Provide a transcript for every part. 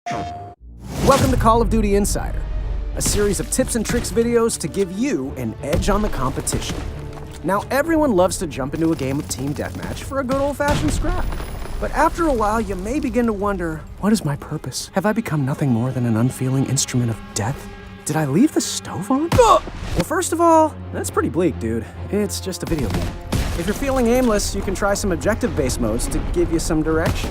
Welcome to Call of Duty Insider, a series of tips and tricks videos to give you an edge on the competition. Now, everyone loves to jump into a game of team deathmatch for a good old-fashioned scrap. But after a while, you may begin to wonder, what is my purpose? Have I become nothing more than an unfeeling instrument of death? Did I leave the stove on? Well, first of all, that's pretty bleak, dude. It's just a video game. If you're feeling aimless, you can try some objective-based modes to give you some direction.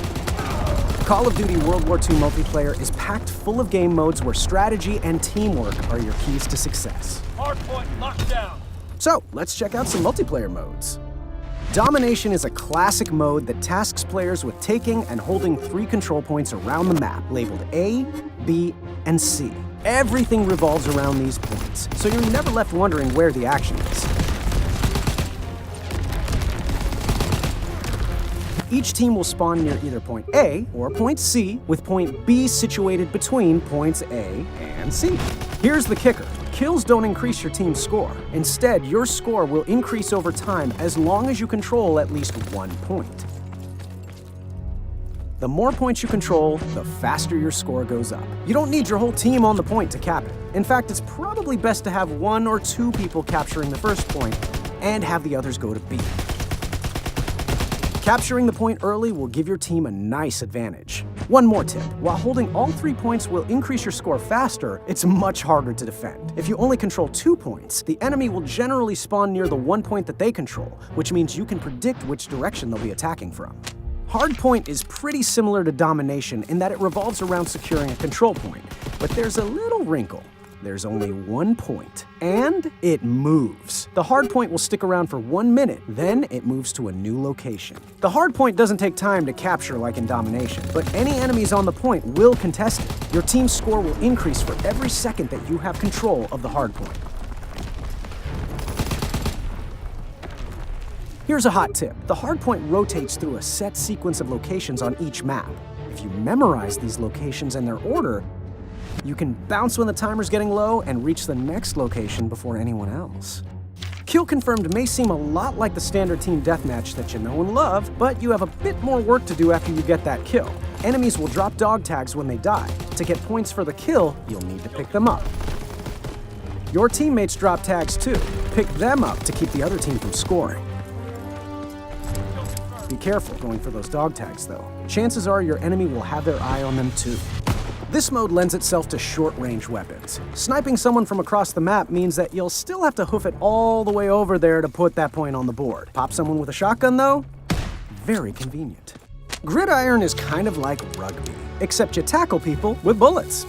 Call of Duty World War II multiplayer is packed full of game modes where strategy and teamwork are your keys to success. Hardpoint locked down. So, let's check out some multiplayer modes. Domination is a classic mode that tasks players with taking and holding 3 control points around the map, labeled A, B, and C. Everything revolves around these points, so you're never left wondering where the action is. Each team will spawn near either point A or point C, with point B situated between points A and C. Here's the kicker. Kills don't increase your team's score. Instead, your score will increase over time as long as you control at least 1 point. The more points you control, the faster your score goes up. You don't need your whole team on the point to cap it. In fact, it's probably best to have 1 or 2 people capturing the first point and have the others go to B. Capturing the point early will give your team a nice advantage. One more tip. While holding all 3 points will increase your score faster, it's much harder to defend. If you only control 2 points, the enemy will generally spawn near the 1 point that they control, which means you can predict which direction they'll be attacking from. Hardpoint is pretty similar to Domination in that it revolves around securing a control point, but there's a little wrinkle. There's only 1 point, and it moves. The hardpoint will stick around for 1 minute, then it moves to a new location. The hardpoint doesn't take time to capture like in Domination, but any enemies on the point will contest it. Your team's score will increase for every second that you have control of the hardpoint. Here's a hot tip. The hardpoint rotates through a set sequence of locations on each map. If you memorize these locations and their order, you can bounce when the timer's getting low and reach the next location before anyone else. KillConfirmed may seem a lot like the standard team deathmatch that you know and love, but you have a bit more work to do after you get that kill. Enemies will drop dog tags when they die. To get points for the kill, you'll need to pick them up. Your teammates drop tags too. Pick them up to keep the other team from scoring. Be careful going for those dog tags though. Chances are your enemy will have their eye on them too. This mode lends itself to short-range weapons. Sniping someone from across the map means that you'll still have to hoof it all the way over there to put that point on the board. Pop someone with a shotgun, though? Very convenient. Gridiron is kind of like rugby, except you tackle people with bullets.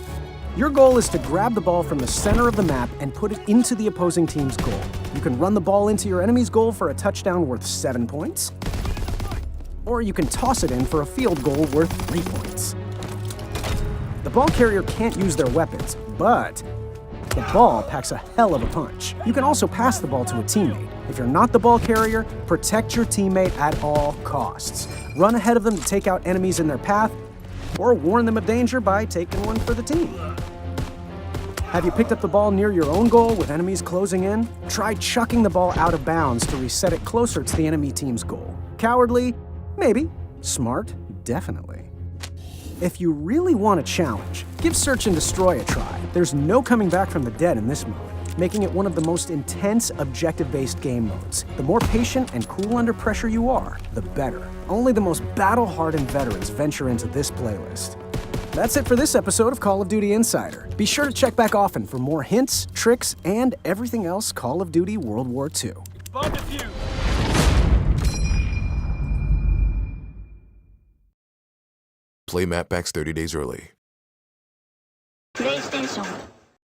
Your goal is to grab the ball from the center of the map and put it into the opposing team's goal. You can run the ball into your enemy's goal for a touchdown worth 7 points, or you can toss it in for a field goal worth 3 points. The ball carrier can't use their weapons, but the ball packs a hell of a punch. You can also pass the ball to a teammate. If you're not the ball carrier, protect your teammate at all costs. Run ahead of them to take out enemies in their path, or warn them of danger by taking one for the team. Have you picked up the ball near your own goal with enemies closing in? Try chucking the ball out of bounds to reset it closer to the enemy team's goal. Cowardly? Maybe. Smart? Definitely. If you really want a challenge, give Search and Destroy a try. There's no coming back from the dead in this mode, making it one of the most intense objective-based game modes. The more patient and cool under pressure you are, the better. Only the most battle-hardened veterans venture into this playlist. That's it for this episode of Call of Duty Insider. Be sure to check back often for more hints, tricks, and everything else Call of Duty World War II. Bomb defused. Play map packs 30 days early. PlayStation